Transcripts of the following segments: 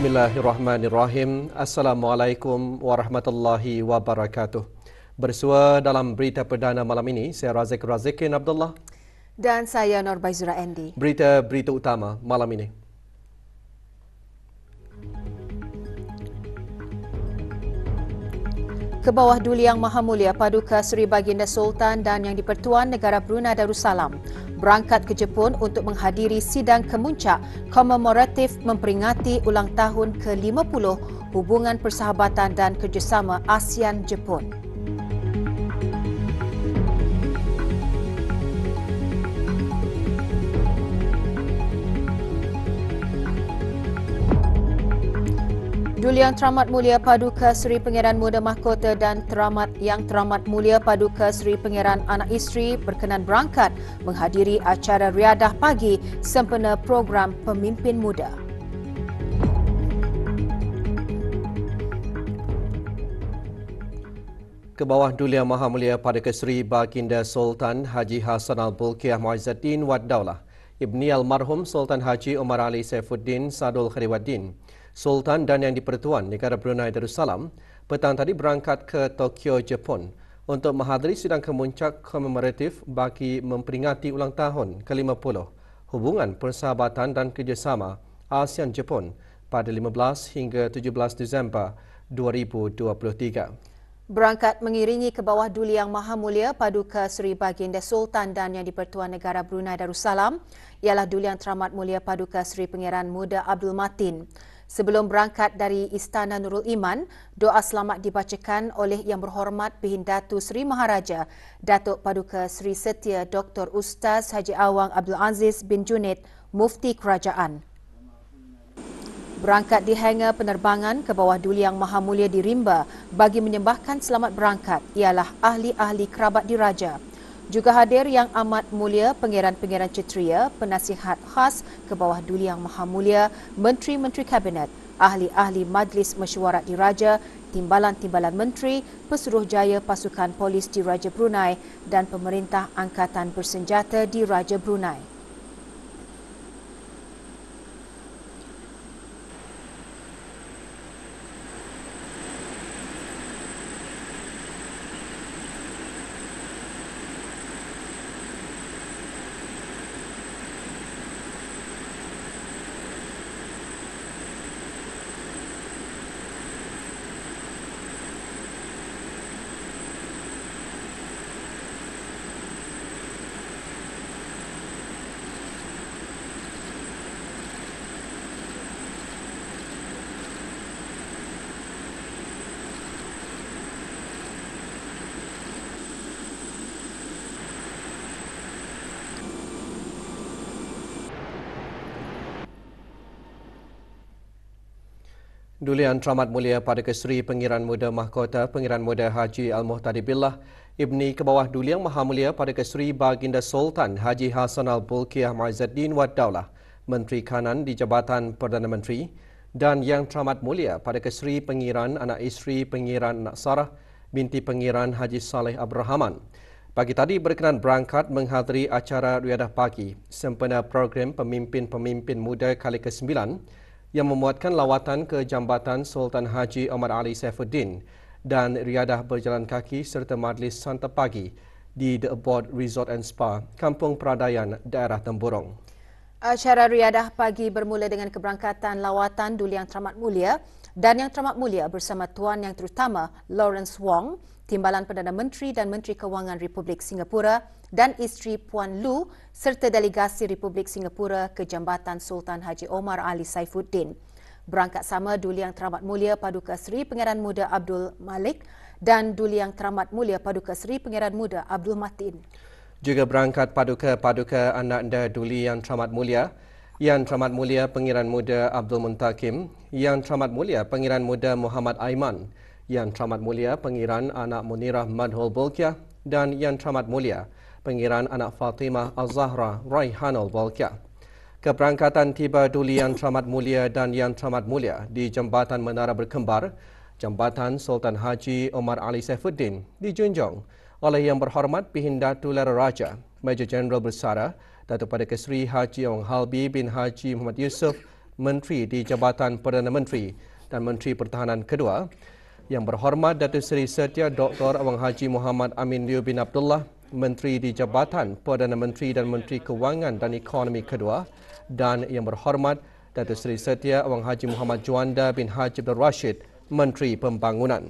Bismillahirrahmanirrahim. Assalamualaikum warahmatullahi wabarakatuh. Bersua dalam berita perdana malam ini, saya Razikin Abdullah. Dan saya Norbaizura Andy. Berita utama malam ini. Kebawah Duli Yang Maha Mulia Paduka Seri Baginda Sultan dan Yang di-Pertuan Negara Brunei Darussalam berangkat ke Jepun untuk menghadiri sidang kemuncak komemoratif memperingati ulang tahun ke-50 hubungan persahabatan dan kerjasama ASEAN-Jepun. Duli Yang Teramat Mulia Paduka Seri Pangeran Muda Mahkota dan Yang Teramat Mulia Paduka Seri Pangeran Anak Isteri berkenan berangkat menghadiri acara riadah pagi sempena program Pemimpin Muda. Kebawah Duli Yang Maha Mulia Paduka Seri Baginda Sultan Haji Hassan Al-Bolkiah Muizzuddin Wad Daulah, Ibni Almarhum Sultan Haji Omar Ali Saifuddin Sadul Khairuddin, Sultan dan Yang di-Pertuan Negara Brunei Darussalam petang tadi berangkat ke Tokyo, Jepun untuk menghadiri sidang kemuncak komemoratif bagi memperingati ulang tahun ke-50 hubungan persahabatan dan kerjasama ASEAN-Jepun pada 15 hingga 17 Disember 2023. Berangkat mengiringi Kebawah Duli Yang Maha Mulia Paduka Seri Baginda Sultan dan Yang di-Pertuan Negara Brunei Darussalam ialah Duli Yang Teramat Mulia Paduka Seri Pangeran Muda Abdul Matin. Sebelum berangkat dari Istana Nurul Iman, doa selamat dibacakan oleh Yang Berhormat Bihindatu Seri Maharaja Datuk Paduka Seri Setia Dr. Ustaz Haji Awang Abdul Aziz bin Junaid, Mufti Kerajaan. Berangkat di hangar penerbangan Kebawah Duli Yang Maha Mulia di Rimba bagi menyembahkan selamat berangkat ialah ahli-ahli kerabat diraja. Juga hadir Yang Amat Mulia Pangeran-Pangeran Kshatriya, penasihat khas Kebawah Duli Yang Maha Mulia, Menteri-Menteri Kabinet, ahli-ahli Majlis Mesyuarat Diraja, timbalan-timbalan menteri, Pesuruhjaya Pasukan Polis Diraja Brunei dan Pemerintah Angkatan Bersenjata Diraja Brunei. Duli Yang Teramat Mulia Paduka Seri Pangeran Muda Mahkota Pangeran Muda Haji Al-Muhtadi Billah, Ibni Kebawah Duli Yang Maha Mulia Paduka Seri Baginda Sultan Haji Hassan Al-Bolkiah Muizzuddin Wad Daulah, Menteri Kanan di Jabatan Perdana Menteri, dan Yang Teramat Mulia Paduka Seri Pangeran Anak Isteri Pangeran Anak Sarah binti Pangeran Haji Saleh Abdul Rahman. Pagi tadi berkenan berangkat menghadiri acara riadah pagi sempena program Pemimpin-Pemimpin Muda kali ke-9 yang memuatkan lawatan ke Jambatan Sultan Haji Omar Ali Saifuddin dan riadah berjalan kaki serta majlis santap pagi di The Abode Resort and Spa, Kampung Peradaian, daerah Temburong. Acara riadah pagi bermula dengan keberangkatan lawatan Duli Yang Teramat Mulia dan Yang Teramat Mulia bersama Tuan Yang Terutama Lawrence Wong, Timbalan Perdana Menteri dan Menteri Kewangan Republik Singapura dan isteri Puan Lu serta delegasi Republik Singapura ke Jambatan Sultan Haji Omar Ali Saifuddin. Berangkat sama Duli Yang Teramat Mulia Paduka Seri Pangeran Muda Abdul Malik dan Duli Yang Teramat Mulia Paduka Seri Pangeran Muda Abdul Matin. Juga berangkat paduka-paduka anak anda Duli Yang Teramat Mulia Yang Teramat Mulia Pengiran Muda Abdul Muntakim, Yang Teramat Mulia Pengiran Muda Muhammad Aiman, Yang Teramat Mulia Pengiran Anak Munirah Madhul Bolkiah dan Yang Teramat Mulia Pengiran Anak Fatimah Az-Zahra Raihanul Bolkiah. Keberangkatan tiba Duli Yang Teramat Mulia dan Yang Teramat Mulia di Jambatan Menara Berkembar, Jambatan Sultan Haji Omar Ali Saifuddin dijunjung oleh Yang Berhormat Pihindatul Raja Major Jeneral Bersara Datuk Paduka Seri Haji Awang Halbi bin Haji Muhammad Yusof, Menteri di Jabatan Perdana Menteri dan Menteri Pertahanan kedua. Yang Berhormat Datuk Seri Setia Dr. Awang Haji Muhammad Amin Liu bin Abdullah, Menteri di Jabatan Perdana Menteri dan Menteri Kewangan dan Ekonomi kedua. Dan Yang Berhormat Datuk Seri Setia Awang Haji Muhammad Juanda bin Haji Abdul Rashid, Menteri Pembangunan.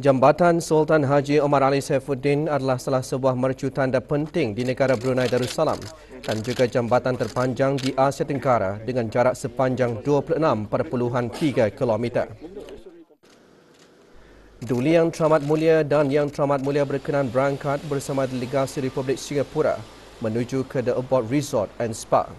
Jambatan Sultan Haji Omar Ali Saifuddin adalah salah sebuah mercu tanda penting di negara Brunei Darussalam dan juga jambatan terpanjang di Asia Tenggara dengan jarak sepanjang 26.3 km. Duli Yang Teramat Mulia dan Yang Teramat Mulia berkenan berangkat bersama delegasi Republik Singapura menuju ke The Abbot Resort and Spa.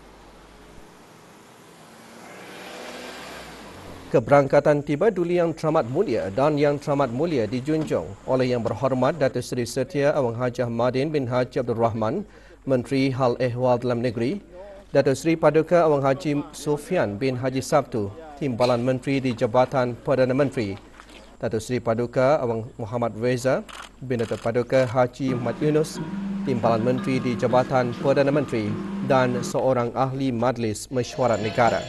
Keberangkatan tiba Duli Yang Teramat Mulia dan Yang Teramat Mulia dijunjung oleh Yang Berhormat Datuk Seri Setia Awang Haji Ahmadin bin Haji Abdul Rahman, Menteri Hal Ehwal Dalam Negeri, Datuk Seri Paduka Awang Haji Sofian bin Haji Sabtu, Timbalan Menteri di Jabatan Perdana Menteri, Datuk Seri Paduka Awang Muhammad Reza bin Datuk Paduka Haji Muhammad Yunus, Timbalan Menteri di Jabatan Perdana Menteri dan seorang ahli Majlis Mesyuarat Negara.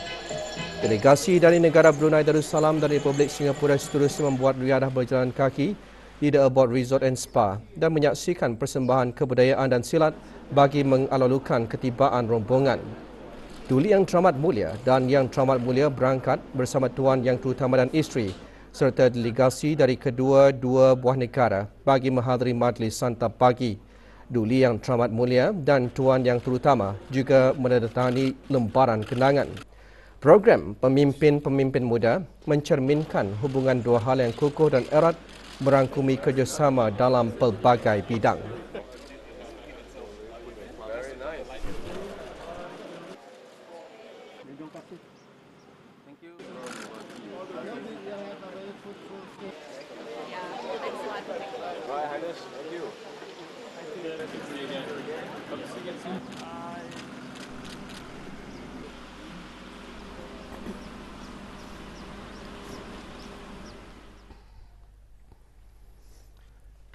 Delegasi dari negara Brunei Darussalam dan Republik Singapura seterusnya membuat riadah berjalan kaki di The Abbot Resort and Spa dan menyaksikan persembahan kebudayaan dan silat bagi mengalulukan ketibaan rombongan. Duli Yang Teramat Mulia dan Yang Teramat Mulia berangkat bersama Tuan Yang Terutama dan isteri serta delegasi dari kedua-dua buah negara bagi menghadiri majlis santap pagi. Duli Yang Teramat Mulia dan Tuan Yang Terutama juga menandatangani lembaran kenangan. Program Pemimpin-Pemimpin Muda mencerminkan hubungan dua hal yang kukuh dan erat merangkumi kerjasama dalam pelbagai bidang.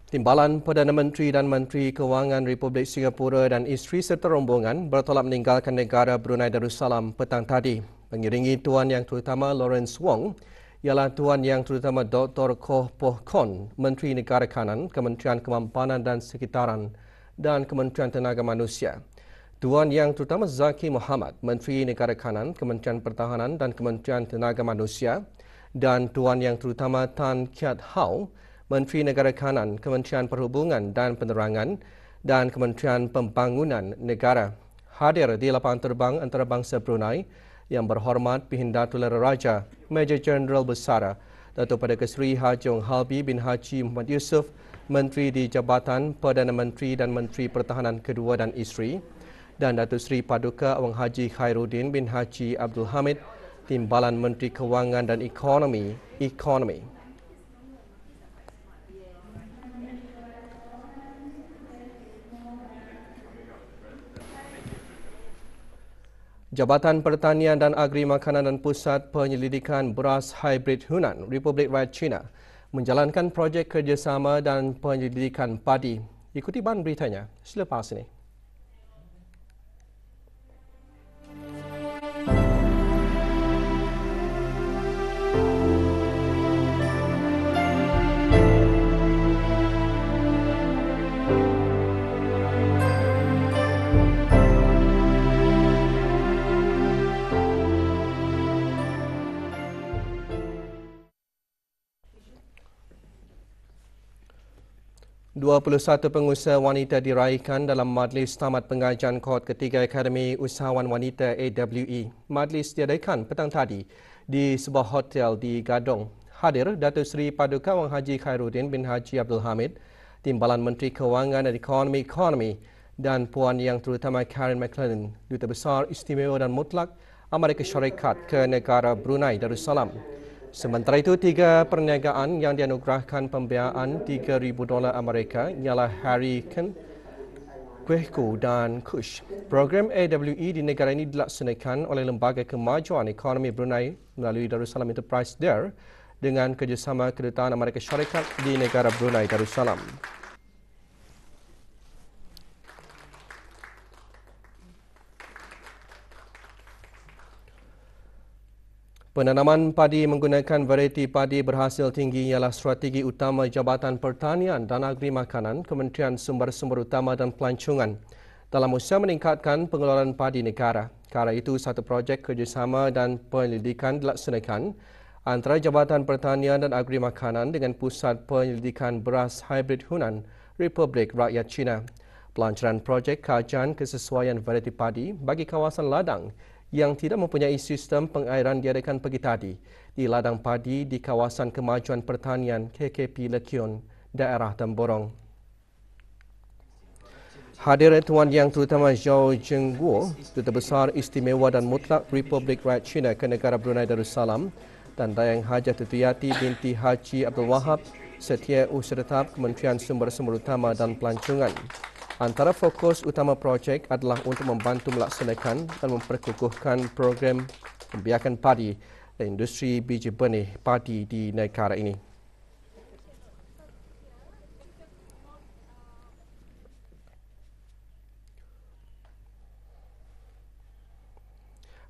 Timbalan Perdana Menteri dan Menteri Kewangan Republik Singapura dan isteri serta rombongan bertolak meninggalkan negara Brunei Darussalam petang tadi. Mengiringi Tuan Yang Terutama Lawrence Wong ialah Tuan Yang Terutama Dr. Koh Poh Kon, Menteri Negara Kanan, Kementerian Kemampanan dan Sekitaran dan Kementerian Tenaga Manusia. Tuan Yang Terutama Zaki Muhammad, Menteri Negara Kanan, Kementerian Pertahanan dan Kementerian Tenaga Manusia, dan Tuan Yang Terutama Tan Kiat Hau, Menteri Negara Kanan, Kementerian Perhubungan dan Penerangan dan Kementerian Pembangunan Negara hadir di lapangan terbang antarabangsa Brunei. Yang Berhormat Pihindatul Raja Major Jeneral Bersara Datuk Paduka Seri Haji Awang Halbi bin Haji Muhammad Yusof, Menteri di Jabatan Perdana Menteri dan Menteri Pertahanan kedua dan isteri, dan Datuk Seri Paduka Awang Haji Khairuddin bin Haji Abdul Hamid, Timbalan Menteri Kewangan dan Ekonomi. Jabatan Pertanian dan Agri Makanan dan Pusat Penyelidikan Beras Hybrid Hunan Republik Rakyat China menjalankan projek kerjasama dan penyelidikan padi. Ikuti bahan beritanya selepas ini. 21 pengusaha wanita diraikan dalam Majlis Tamat Pengajian Kohort Ketiga Akademi Usahawan Wanita AWE. Majlis diadakan petang tadi di sebuah hotel di Gadong. Hadir Datuk Seri Paduka Wang Haji Khairuddin bin Haji Abdul Hamid, Timbalan Menteri Kewangan dan Ekonomi dan Puan Yang Terutama Karen McLennan, Duta Besar Istimewa dan Mutlak Amerika Syarikat ke negara Brunei Darussalam. Sementara itu, 3 perniagaan yang dianugerahkan pembiayaan $3,000 Amerika ialah Hurricane, Quehku dan Kush. Program AWE di negara ini dilaksanakan oleh Lembaga Kemajuan Ekonomi Brunei melalui Darussalam Enterprise Dare dengan kerjasama Kedutaan Amerika Syarikat di negara Brunei Darussalam. Penanaman padi menggunakan varieti padi berhasil tinggi ialah strategi utama Jabatan Pertanian dan Agri Makanan, Kementerian Sumber-Sumber Utama dan Pelancongan dalam usaha meningkatkan pengeluaran padi negara. Kala itu, satu projek kerjasama dan penyelidikan dilaksanakan antara Jabatan Pertanian dan Agri Makanan dengan Pusat Penyelidikan Beras Hybrid Hunan, Republik Rakyat China. Pelancaran projek kajian kesesuaian varieti padi bagi kawasan ladang yang tidak mempunyai sistem pengairan diadakan pagi tadi di ladang padi di kawasan Kemajuan Pertanian KKP Lekion, daerah Temborong. Hadir Tuan Yang Terutama Zhao Zhengguo, Duta Besar Istimewa dan Mutlak Republik Rakyat China ke negara Brunei Darussalam, dan Dayang Hajah Tutuyati binti Haji Abdul Wahab, Setiausaha Tetap Kementerian Sumber-Sumber Utama dan Pelancongan. Antara fokus utama projek adalah untuk membantu melaksanakan dan memperkukuhkan program pembiakan padi dan industri biji benih padi di negara ini.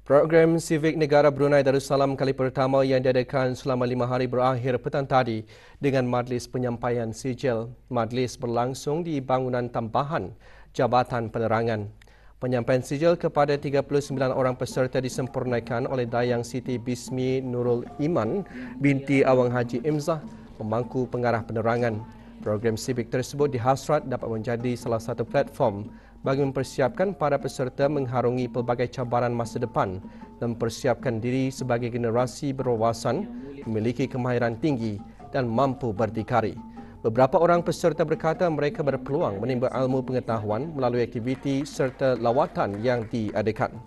Program Sivik Negara Brunei Darussalam kali pertama yang diadakan selama 5 hari berakhir petang tadi dengan majlis penyampaian sijil. Majlis berlangsung di bangunan tambahan Jabatan Penerangan. Penyampaian sijil kepada 39 orang peserta disempurnakan oleh Dayang Siti Bismi Nurul Iman binti Awang Haji Imzah, pemangku pengarah penerangan. Program sivik tersebut dihasrat dapat menjadi salah satu platform bagi mempersiapkan para peserta mengharungi pelbagai cabaran masa depan dan mempersiapkan diri sebagai generasi berwawasan, memiliki kemahiran tinggi dan mampu berdikari. Beberapa orang peserta berkata mereka berpeluang menimba ilmu pengetahuan melalui aktiviti serta lawatan yang diadakan.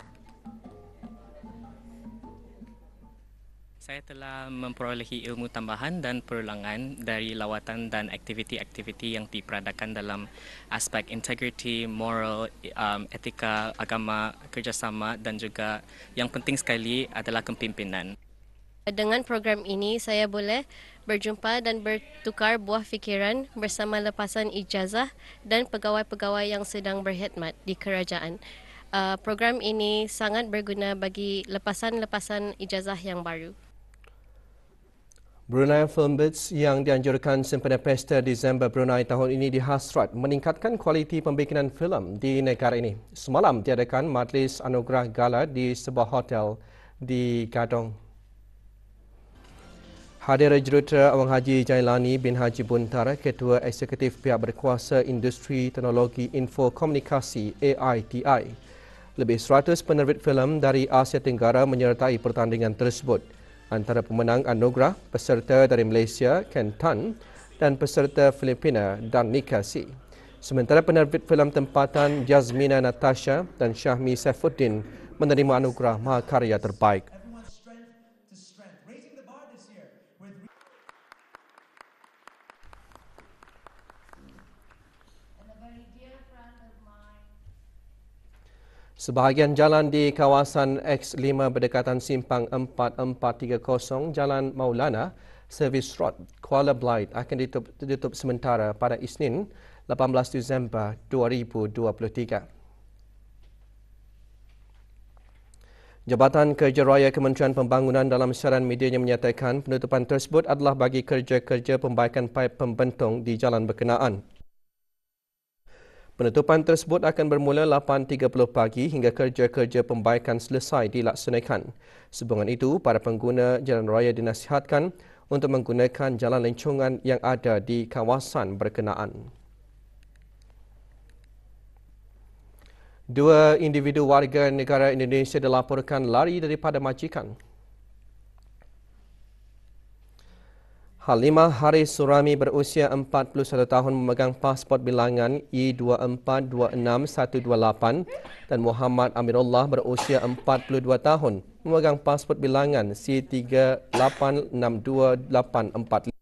Saya telah memperolehi ilmu tambahan dan perulangan dari lawatan dan aktiviti-aktiviti yang diperadakan dalam aspek integriti, moral, etika, agama, kerjasama dan juga yang penting sekali adalah kepimpinan. Dengan program ini, saya boleh berjumpa dan bertukar buah fikiran bersama lepasan ijazah dan pegawai-pegawai yang sedang berkhidmat di kerajaan. Program ini sangat berguna bagi lepasan-lepasan ijazah yang baru. Brunei Film Bits yang dianjurkan sempena Pesta Disember Brunei tahun ini dihasrat meningkatkan kualiti pembikinan filem di negara ini. Semalam diadakan Majlis Anugerah Gala di sebuah hotel di Gadong. Hadir Juruterah Awang Haji Jailani bin Haji Buntar, Ketua Eksekutif Pihak Berkuasa Industri Teknologi Info Komunikasi AITI. Lebih 100 penerbit filem dari Asia Tenggara menyertai pertandingan tersebut. Antara pemenang anugerah, peserta dari Malaysia, Ken Tan, dan peserta Filipina, Dan Nikasi. Sementara penerbit filem tempatan Jazmina Natasha dan Syahmi Saifuddin menerima anugerah Mahakarya Terbaik. Sebahagian jalan di kawasan X5 berdekatan Simpang 4430 Jalan Maulana, Service Road, Kuala Belait akan ditutup sementara pada Isnin 18 Disember 2023. Jabatan Kerja Raya Kementerian Pembangunan dalam siaran medianya menyatakan penutupan tersebut adalah bagi kerja-kerja pembaikan paip pembentung di jalan berkenaan. Penutupan tersebut akan bermula 8.30 pagi hingga kerja-kerja pembaikan selesai dilaksanakan. Sehubungan itu, para pengguna jalan raya dinasihatkan untuk menggunakan jalan lencongan yang ada di kawasan berkenaan. Dua individu warga negara Indonesia dilaporkan lari daripada majikan. Halimah Haris Surami berusia 41 tahun memegang pasport bilangan I2426-128 dan Muhammad Amirullah berusia 42 tahun memegang pasport bilangan C386284.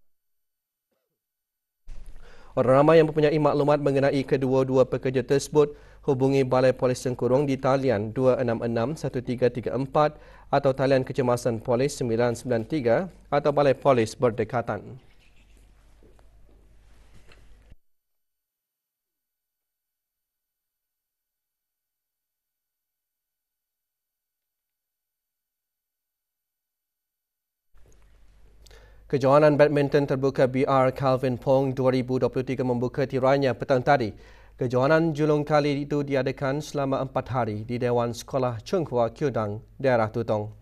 Orang ramai yang mempunyai maklumat mengenai kedua-dua pekerja tersebut hubungi Balai Polis Sengkurung di talian 266-1334 atau talian kecemasan Polis 993 atau Balai Polis berdekatan. Kejohanan badminton terbuka BR Calvin Pong 2023 membuka tirainya petang tadi. Kejohanan julung kali itu diadakan selama 4 hari di Dewan Sekolah Chung Hua Kyudang, daerah Tutong.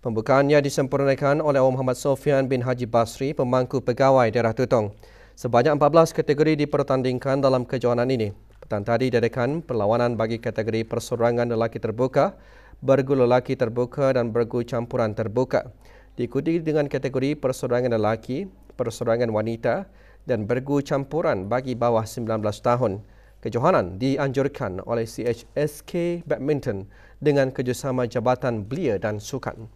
Pembukaannya disempurnakan oleh Muhammad Sofian bin Haji Basri, pemangku pegawai daerah Tutong. Sebanyak 14 kategori dipertandingkan dalam kejohanan ini. Petang tadi diadakan perlawanan bagi kategori persorangan lelaki terbuka, bergu lelaki terbuka dan bergu campuran terbuka. Diikuti dengan kategori persorangan lelaki, persorangan wanita dan bergu campuran bagi bawah 19 tahun. Kejohanan dianjurkan oleh CHSK Badminton dengan kerjasama Jabatan Belia dan Sukan.